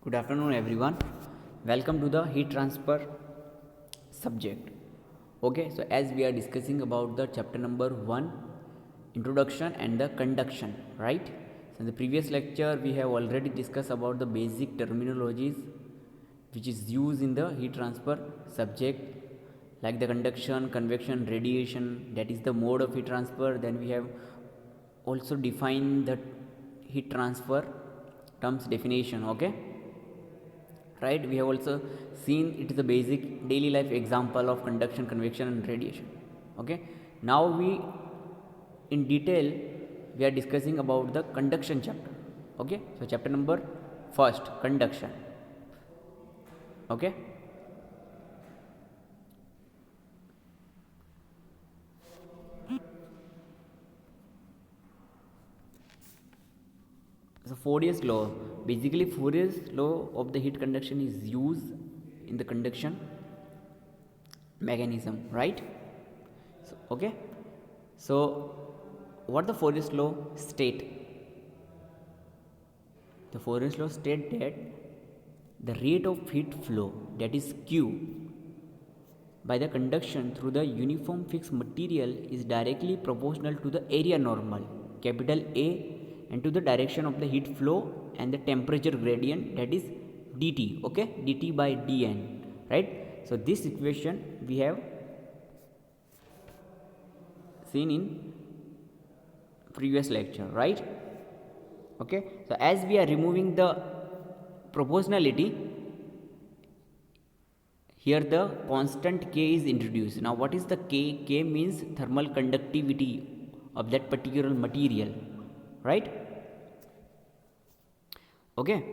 Good afternoon, everyone. Welcome to the heat transfer subject. Okay, so as we are discussing about the chapter number 1, introduction and the conduction, right? So in the previous lecture, we have already discussed about the basic terminologies which is used in the heat transfer subject, like the conduction, convection, radiation, that is the mode of heat transfer. Then we have also defined the heat transfer terms definition. Okay, right? We have also seen it is a basic daily life example of conduction, convection and radiation. Okay, now we in detail we are discussing about the conduction chapter. Okay, so chapter number first, conduction. Okay, so Fourier's law, basically Fourier's law of the heat conduction is used in the conduction mechanism, right? So, okay, so what the Fourier's law state? The Fourier's law state that the rate of heat flow, that is Q, by the conduction through the uniform fixed material is directly proportional to the area normal, capital A, and to the direction of the heat flow and the temperature gradient, that is dt. Okay, dt by dn, right? So this equation we have seen in previous lecture, right? Okay, so as we are removing the proportionality, here the constant k is introduced. Now what is the k? K means thermal conductivity of that particular material, right? Okay,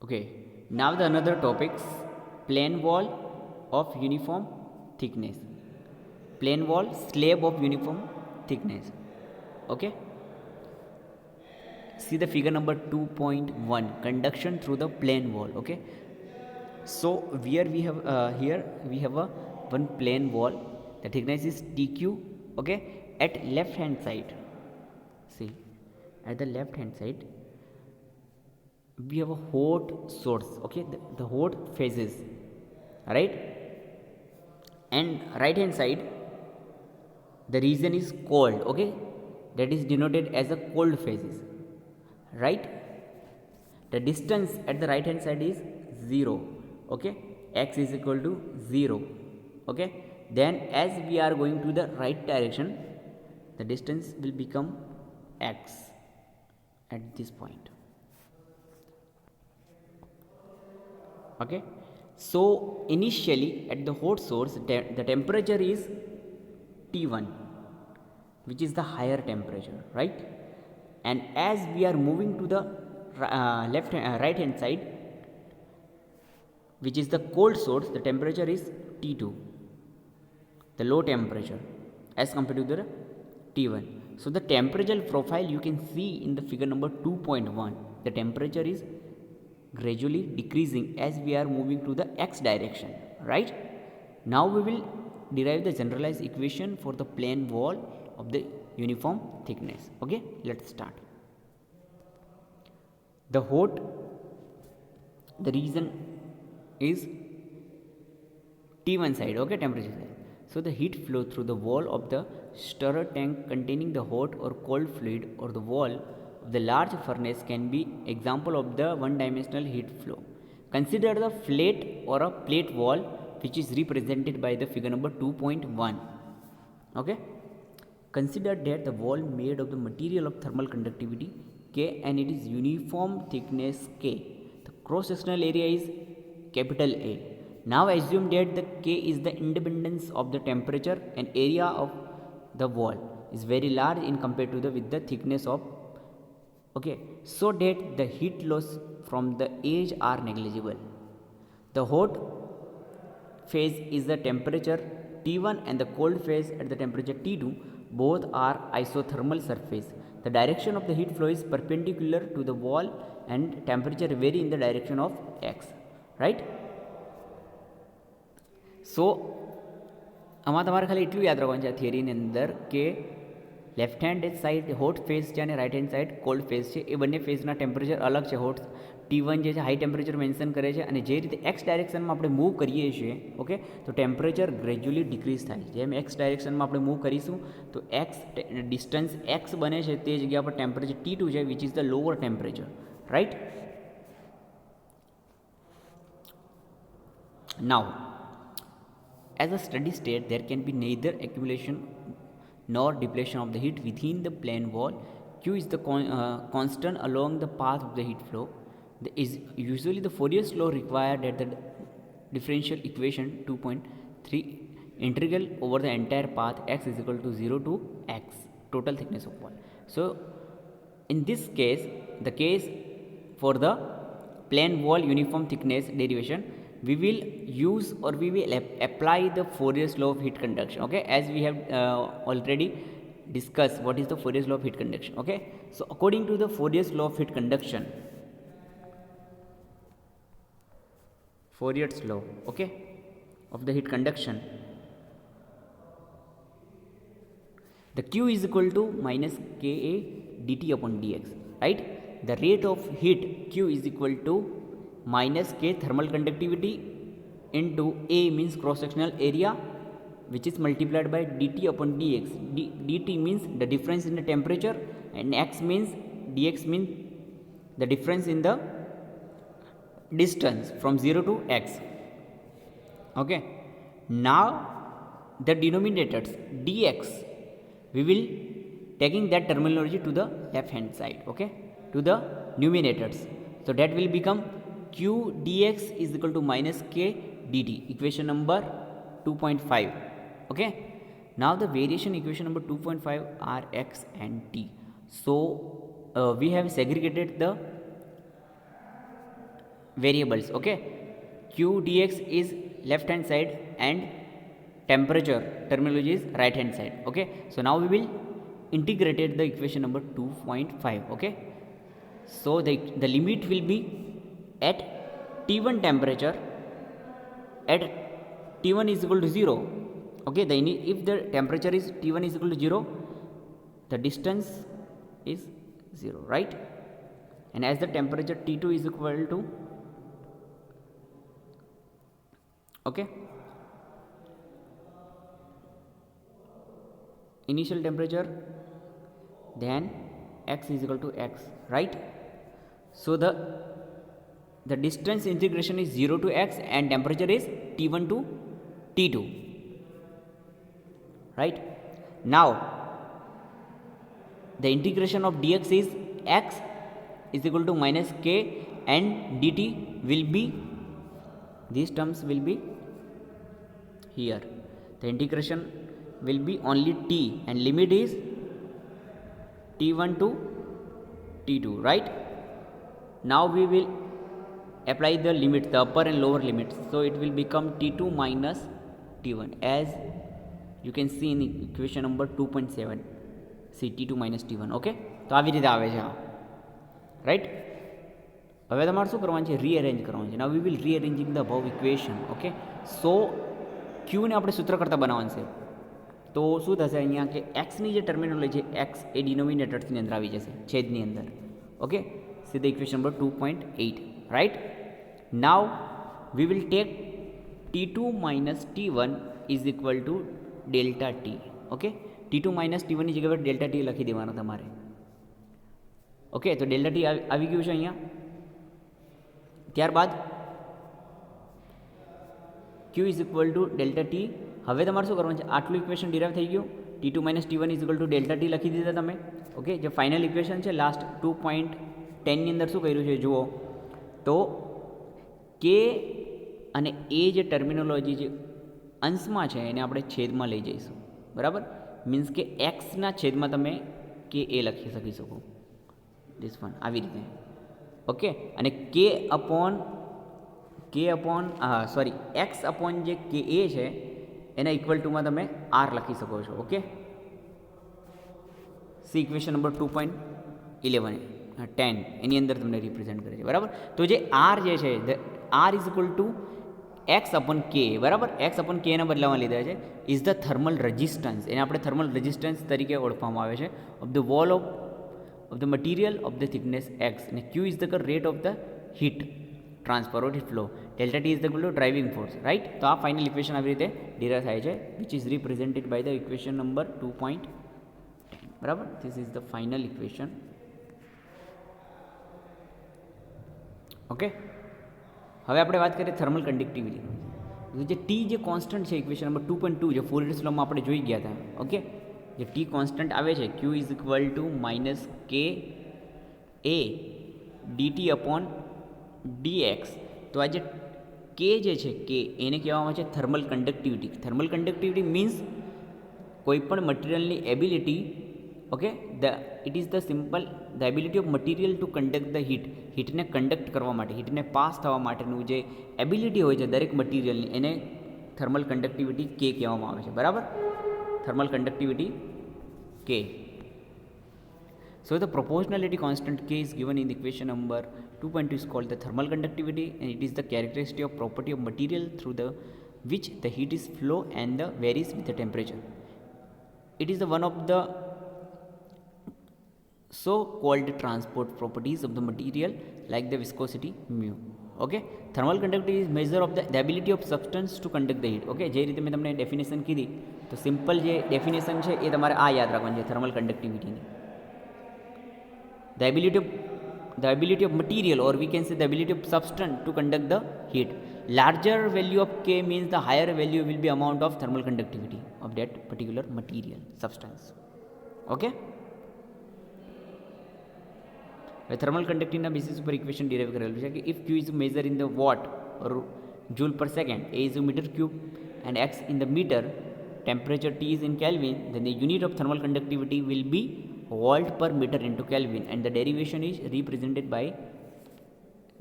okay, now the another topics, plane wall of uniform thickness, plane wall slab of uniform thickness. Okay, see the figure number 2.1, conduction through the plane wall. Okay, so where we have here we have a one plane wall, the thickness is tq. Okay, at left hand side, see, at the left hand side we have a hot source. Okay, the hot phases, right? And right hand side the region is cold. Okay, that is denoted as a cold phases, right? The distance at the right hand side is 0. Okay, x is equal to 0. Okay, then as we are going to the right direction, the distance will become x at this point. Okay, so initially at the hot source the temperature is T1, which is the higher temperature, right? And as we are moving to the right hand side, which is the cold source, the temperature is T2, the low temperature, as compared to the T1. So the temperature profile you can see in the figure number 2.1, the temperature is gradually decreasing as we are moving to the x direction, right? Now we will derive the generalized equation for the plane wall of the uniform thickness. Okay, let's start. The hot, the region is T1 side. Okay, temperature side. So the heat flow through the wall of the stirrer tank containing the hot or cold fluid, or the wall of the large furnace, can be example of the one dimensional heat flow. Consider the flat or a plate wall, which is represented by the figure number 2.1. Okay, consider that the wall made of the material of thermal conductivity K and it is uniform thickness K. The cross sectional area is capital A. Now assume that the K is the independence of the temperature and area of the wall is very large in compared to the with the thickness of. Okay, so that the heat loss from the edge are negligible. The hot phase is the temperature T1 and the cold phase at the temperature T2. Both are isothermal surface. The direction of the heat flow is perpendicular to the wall and temperature vary in the direction of x, right? સો આમાં તમારે ખાલી એટલું યાદ રાખવાનું છે આ થિયરીની અંદર કે left hand side hot phase છે અને right hand side cold phase છે. એ બંને ફેઝના ટેમ્પરેચર અલગ છે. હોટ T1 જે છે હાઈ ટેમ્પરેચર મેન્શન કરે છે અને જે રીતે એક્સ ડાયરેક્શનમાં આપણે મૂવ કરીએ છીએ ઓકે તો ટેમ્પરેચર ગ્રેજ્યુઅલી ડિક્રીઝ થાય. જેમ એક્સ ડાયરેક્શનમાં આપણે મૂવ કરીશું તો એક્સ ડિસ્ટન્સ એક્સ બને છે તે જગ્યા પર ટેમ્પરેચર T2 છે which is the lower temperature right. Now as a steady state there can be neither accumulation nor depletion of the heat within the plane wall. Q is the constant along the path of the heat flow. There is usually the Fourier law required at the differential equation 2.3 integral over the entire path x is equal to 0 to x total thickness of wall. So in this case, the case for the plane wall uniform thickness derivation, we will use or we will apply the Fourier's law of heat conduction. Okay, as we have already discussed what is the Fourier's law of heat conduction. Okay, so according to the Fourier's law of heat conduction, Fourier's law, okay, of the heat conduction, the Q is equal to minus Ka dt upon dx, right. The rate of heat Q is equal to minus K thermal conductivity into A means cross sectional area which is multiplied by dt upon dx. Dt means the difference in the temperature and x means dx means the difference in the distance from 0 to x. Okay, now the denominators dx we will taking that terminology to the left hand side, okay, to the numerators. So that will become Q dx is equal to minus K dt, equation number 2.5. Okay, now the variation equation number 2.5 are x and t. So we have segregated the variables. Okay, Q dx is left hand side and temperature terminology is right hand side. Okay, so now we will integrated the equation number 2.5. Okay, so the limit will be at T1 temperature at T1 is equal to 0. Okay, if the temperature is T1 is equal to 0, the distance is 0, right. And as the temperature T2 is equal to, okay, initial temperature, then x is equal to x, right. So the distance integration is 0 to x and temperature is T1 to T2, right. Now the integration of dx is x is equal to minus k and dt will be, these terms will be here. The integration will be only t and limit is T1 to T2, right. Now we will apply the limit, the upper and lower limits. So it will become T2 minus T1 as you can see in equation number 2.7. See T2 minus T1. Okay, તો આવી રીતે આવે છે right. હવે તમારે શું કરવાનું છે, રીઅરેન્જ કરવાનું છે. Now we will rearranging the above equation. Okay, so ક્યુને આપણે સૂત્ર કરતાં બનાવવાનું છે. તો શું થશે અહીંયા કે એક્સની જે ટર્મિનોલોજી એક્સ એ ડિનોમિનેટર્સની અંદર આવી જશે, છેદની અંદર. Okay, see the equation number 2.8, right. Now we will take T2 minus T1 is equal to delta T. Okay, T2 minus T1 ની જગ્યા પર delta T લખી દેવાનો તમારે. ઓકે, તો delta T આવી ગયું છે અહીંયા. ત્યારબાદ Q is equal to delta T. હવે તમારે શું કરવાનું છે, આટલું ઇક્વેશન ડિરાઈવ થઈ ગયું. T2 minus T1 is equal to delta T લખી દીધા તમે. ઓકે, જે ફાઇનલ ઇક્વેશન છે લાસ્ટ 2.10 ની અંદર શું કર્યું છે જુઓ તો કે અને એ જે ટર્મિનોલોજી જે અંશમાં છે એને આપણે છેદમાં લઈ જઈશું, બરાબર. મીન્સ કે એક્સના છેદમાં તમે કે એ લખી શકી શકો, ધીસ વન આવી રીતે. ઓકે, અને કે અપોન સોરી એક્સ અપોન જે કે એ છે એના ઇક્વલ ટુમાં તમે આર લખી શકો છો. ઓકે, સી ઇક્વેશન નંબર 2.11 10 એની અંદર તમને રિપ્રેઝેન્ટ કરે છે, બરાબર. તો જે આર જે છે R is equal to X upon K, બરાબર, એક્સ અપોન કેના બદલામાં લીધા છે, ઇઝ ધ થર્મલ રેઝિસ્ટન્સ, એને આપણે થર્મલ રેઝિસ્ટન્સ તરીકે ઓળખવામાં આવે છે, of the wall of the material of the thickness x, and q is the rate of the heat transfer or heat flow, delta t is the driving force, right? તો આ final equation આવી રીતે derive થાય છે, which is represented by the equation number 2.10, બરાબર. this is the final equation. Okay, હવે આપણે વાત કરીએ થર્મલ કન્ડક્ટિવિટી. જે ટી જે કોન્સ્ટન્ટ છે ઇક્વેશન નંબર 2.2 જે ફોરિયર લોમાં આપણે જોઈ ગયા હતા. ઓકે, જે ટી કોન્સ્ટન્ટ આવે છે ક્યુ ઇઝ ઇક્વલ ટુ માઇનસ કે એ ડીટી અપોન ડીએક્સ. તો આ જે કે જે છે કે એને કહેવામાં આવે છે thermal conductivity. Thermal conductivity means કોઈ પણ મટીરિયલની ability, okay, it is the simple the ability of material to conduct the heat. હીટને કન્ડક્ટ કરવા માટે, હીટને પાસ થવા માટેનું જે એબિલિટી હોય છે દરેક મટીરિયલની, એને થર્મલ કન્ડક્ટિવિટી કે કહેવામાં આવે છે, બરાબર. thermal conductivity K. So the proportionality constant K is given in the equation number 2.2 is called the thermal conductivity, and it is the characteristic of property of material through the which the heat is flow and the varies with the temperature. It is the one of the so called transport properties of the material like the viscosity mu. Okay, thermal conductivity is measure of the ability of substance to conduct the heat. Okay, જે રીતે મેં તમને definition કીધી, તો simple જે definition છે એ તમારે આ યાદ રાખવાની છે thermal કન્ડક્ટિવિટીની. the ability of material, or we can say the ability of substance to conduct the heat. Larger value of K means the higher value will be amount of thermal conductivity of that particular material substance. Okay, thermal કન્ડક્ટિવિટીના basis ઉપર equation derive કરેલું છે કે if Q is measure in the watt or joule per second, A is metre cube and X in the metre, temperature T is in kelvin, then the unit of thermal conductivity will be volt per meter into Kelvin, and the derivation is represented by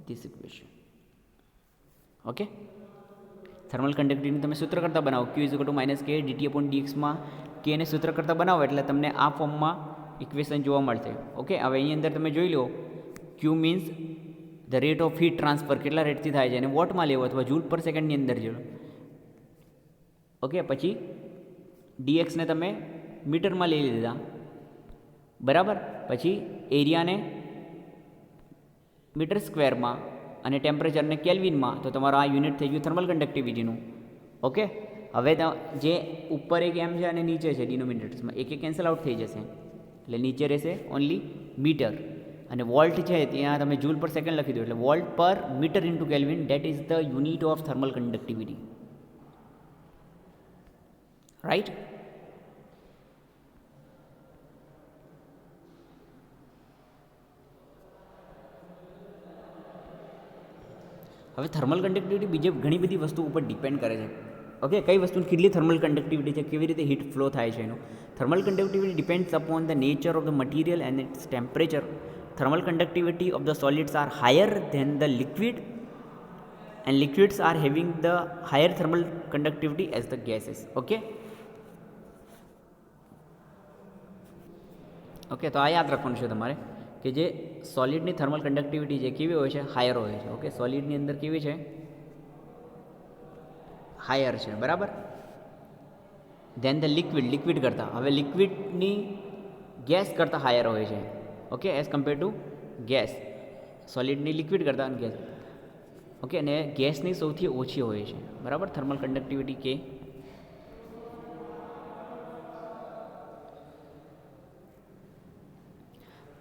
this equation. Okay, thermal conductivity તમે સૂત્ર કરતા બનાવો, ક્યુ is equal two minus કે DT upon ડીએક્સમાં કે ને સૂત્ર કરતા બનાવો એટલે તમને આ ફોર્મમાં ઇક્વેશન જોવા મળશે. ઓકે, હવે એની અંદર તમે જોઈ લો, Q means the rate of heat transfer કેટલા રેટથી થાય છે અને વોટમાં લેવો અથવા જૂલ પર સેકન્ડની અંદર જોડો. ઓકે, પછી ડીએક્સને તમે મીટરમાં લઈ લીધા, બરાબર. પછી એરિયાને મીટર સ્ક્વેરમાં અને ટેમ્પરેચરને કેલ્વિનમાં, તો તમારો આ યુનિટ થઈ ગયું થર્મલ કન્ડક્ટિવિટીનું. ઓકે, હવે જે ઉપર એક એમ છે અને નીચે છે ડિનોમિનેટર્સમાં, એક કેન્સલ આઉટ થઈ જશે એટલે નીચે રહેશે ઓનલી મીટર, અને વોલ્ટ છે ત્યાં તમે જૂલ પર સેકન્ડ લખી દો એટલે volt per metre into kelvin, that is the unit of thermal conductivity, right. હવે થર્મલ કન્ડક્ટિવિટી બીજી ઘણી બધી વસ્તુ ઉપર ડિપેન્ડ કરે છે. ઓકે, કઈ વસ્તુ કેટલી થર્મલ કન્ડક્ટિવિટી છે, કેવી રીતે હીટ ફ્લો થાય છે એનું. Thermal conductivity depends upon the nature of the material and its temperature. Thermal conductivity of the solids are higher than the liquid, and liquids are having the higher thermal conductivity as the gases. Okay, okay, તો આ યાદ રાખવાનું છે તમારે કે જે સોલિડની thermal conductivity જે કેવી હોય છે, હાયર હોય છે. ઓકે, સોલિડની અંદર કેવી છે, હાયર છે, બરાબર, ધેન ધ લિક્વિડ, લિક્વિડ કરતાં. હવે લિક્વિડની ગેસ કરતાં હાયર હોય છે. Okay, as compare to gas, સોલિડની લિક્વિડ કરતાં ગેસ. ઓકે, અને ગેસની સૌથી ઓછી હોય છે, બરાબર, thermal conductivity K.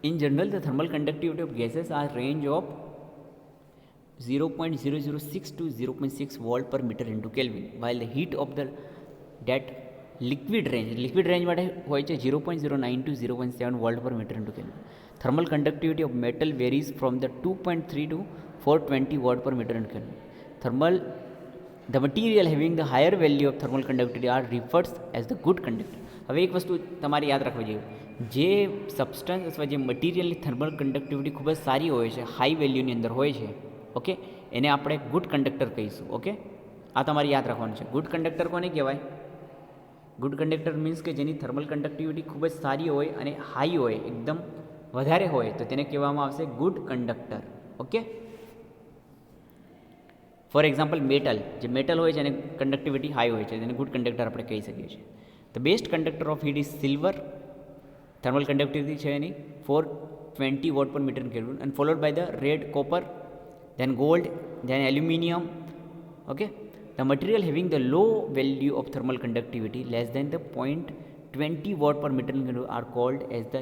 In general, the thermal conductivity of gases are range of 0.006 to 0.6 volt per meter into Kelvin, while the heat of that liquid range માટે હોય છે 0.09 to 0.7 volt per meter into Kelvin. Thermal conductivity of metal varies from the 2.3 to 420 watt per meter into Kelvin. The material having the higher value of thermal conductivity are referred as the good conductor. હવે એક વસ્તુ તમારે યાદ રાખવી જોઈએ, જે substance અથવા જે મટીરિયલની થર્મલ કન્ડક્ટિવિટી ખૂબ જ સારી હોય છે, હાઈ વેલ્યુની અંદર હોય છે, ઓકે, એને આપણે ગુડ કંડક્ટર કહીશું. ઓકે, આ તમારે યાદ રાખવાનું છે. ગુડ કંડક્ટર કોને કહેવાય? ગુડ કંડક્ટર મીન્સ કે જેની થર્મલ કન્ડક્ટિવિટી ખૂબ જ સારી હોય અને હાઈ હોય, એકદમ વધારે હોય, તો તેને કહેવામાં આવશે good conductor. Okay, for example metal હોય છે એને કંડક્ટિવિટી હાઈ હોય છે, તેને ગુડ કંડક્ટર આપણે કહી શકીએ છીએ. The best conductor of heat is silver, thermal conductivity છે એની 420 watt per metre kelvin, and followed by the red copper, then gold, then aluminium. Okay, the material having the low value of thermal conductivity less than the 0.20 watt per meter are called as the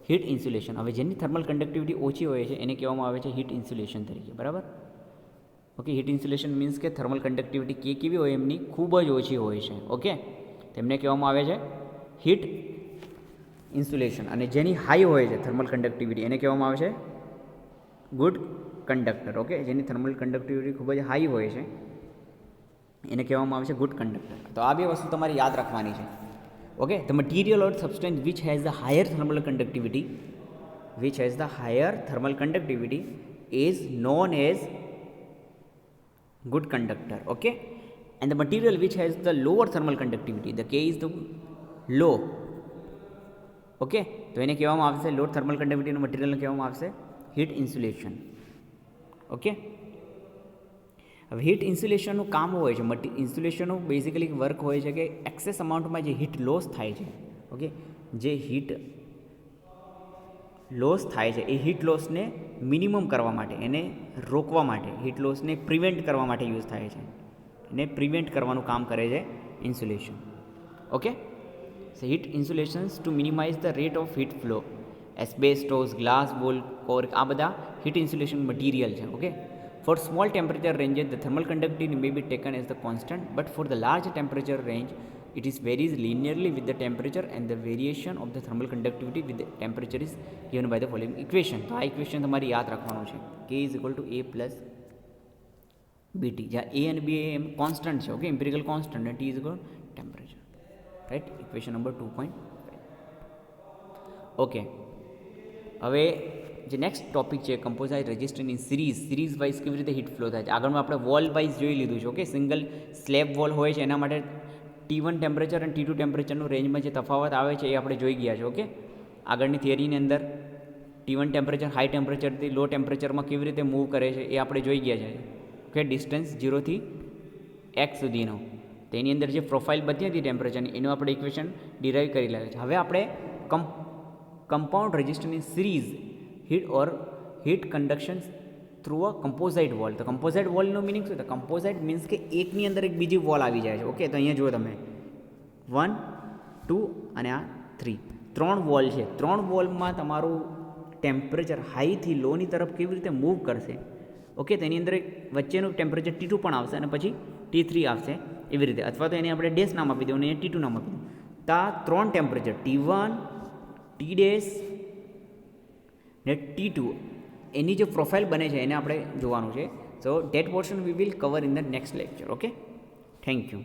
heat insulation. હવે જેની thermal conductivity ઓછી હોય છે એને કહેવામાં આવે છે heat insulation તરીકે. બરાબર. ઓકે, હીટ ઇન્સ્યુલેશન મીન્સ કે થર્મલ કંડક્ટિવિટી કેવી હોય એમની ખૂબ જ ઓછી હોય છે. ઓકે, તેમને કહેવામાં આવે છે હીટ ઇન્સ્યુલેશન. અને જેની હાઈ હોય છે થર્મલ કંડક્ટિવિટી એને કહેવામાં આવે છે ગુડ કંડક્ટર. ઓકે, જેની થર્મલ કંડક્ટિવિટી ખૂબ જ હાઈ હોય છે એને કહેવામાં આવે છે ગુડ કંડક્ટર. તો આ બે વસ્તુ તમારે યાદ રાખવાની છે. Okay, the material or substance which has the higher thermal conductivity is known as good conductor. Okay, and the material which has the lower thermal conductivity, the K is the low. Okay, તો એને કહેવામાં આવશે લો thermal કંડક્ટિવિટીનું મટીરિયલને કહેવામાં આવશે heat insulation. Okay, હવે heat ઇન્સ્યુલેશનનું કામ હોય છે, ઇન્સ્યુલેશનનું બેઝિકલી વર્ક હોય છે કે એક્સેસ અમાઉન્ટમાં જે હીટ લોસ થાય છે, ઓકે, જે હીટ લોસ થાય છે એ હીટ લોસને મિનિમમ કરવા માટે, એને રોકવા માટે, હીટ લોસને પ્રિવેન્ટ કરવા માટે યુઝ થાય છે. એને પ્રિવેન્ટ કરવાનું કામ કરે છે insulation. Okay, so heat insulations to minimize the rate of heat flow. Asbestos, glass, wool, cork આ બધા હીટ ઇન્સ્યુલેશન મટીરિયલ છે. Okay, for small temperature ranges the thermal conductivity may be taken as the constant, but for the large temperature range it is varies linearly with the temperature, and the variation of the thermal conductivity with the temperature is given by the following equation. તો આ equation તમારે યાદ રાખવાનું છે. K is equal to A plus BT, જ્યાં A અને B એમ constant છે. Okay, empirical constant, અને T is equal to temperature. Right, equation number 2.5. Okay, હવે જે નેક્સ્ટ ટોપિક છે કમ્પોઝાઇટ રેઝિસ્ટરની સિરીઝ વાઇઝ કેવી રીતે હીટ ફ્લો થાય છે. આગળમાં આપણે વોલ વાઇઝ જોઈ લીધું છે. ઓકે, સિંગલ સ્લેબ વોલ હોય છે એના માટે T1 ટેમ્પરેચર અને T2 ટેમ્પરેચરનું રેન્જમાં જે તફાવત આવે છે એ આપણે જોઈ ગયા છે. ઓકે, આગળની થિયરીની અંદર T1 ટેમ્પરેચર હાઈ ટેમ્પરેચરથી લો ટેમ્પરેચરમાં કેવી રીતે મૂવ કરે છે એ આપણે જોઈ ગયા છે. ઓકે, ડિસ્ટન્સ 0 થી x સુધીનો, તેની અંદર જે પ્રોફાઇલ બધી હતી ટેમ્પરેચરની એનું આપણે ઇક્વેશન ડિરાઈવ કરી લાવ્યા છે. હવે આપણે કમ્પાઉન્ડ રેઝિસ્ટરની series heat conduction through a composite wall. તો કમ્પોઝાઇટ વોલનું મિનિંગ શું? તો કમ્પોઝાઇટ મીન્સ કે એકની અંદર એક બીજી વોલ આવી જાય છે. ઓકે, તો અહીંયા જુઓ તમે 1, 2 અને આ 3 વોલ છે. 3 વોલમાં તમારું ટેમ્પરેચર હાઈથી લોની તરફ કેવી રીતે મૂવ કરશે. ઓકે, તેની અંદર વચ્ચેનું ટેમ્પરેચર T2 પણ આવશે અને પછી T3 આવશે એવી રીતે, અથવા તો એને આપણે ડેશ નામ આપી દઉં અને T2 નામ આપી દઉં. તો આ 3 ટેમ્પરેચર T1, T ડેશ ને T2 એની જે પ્રોફાઇલ બને છે એને આપણે જોવાનું છે. So that portion we will cover in the next lecture. Okay, thank you.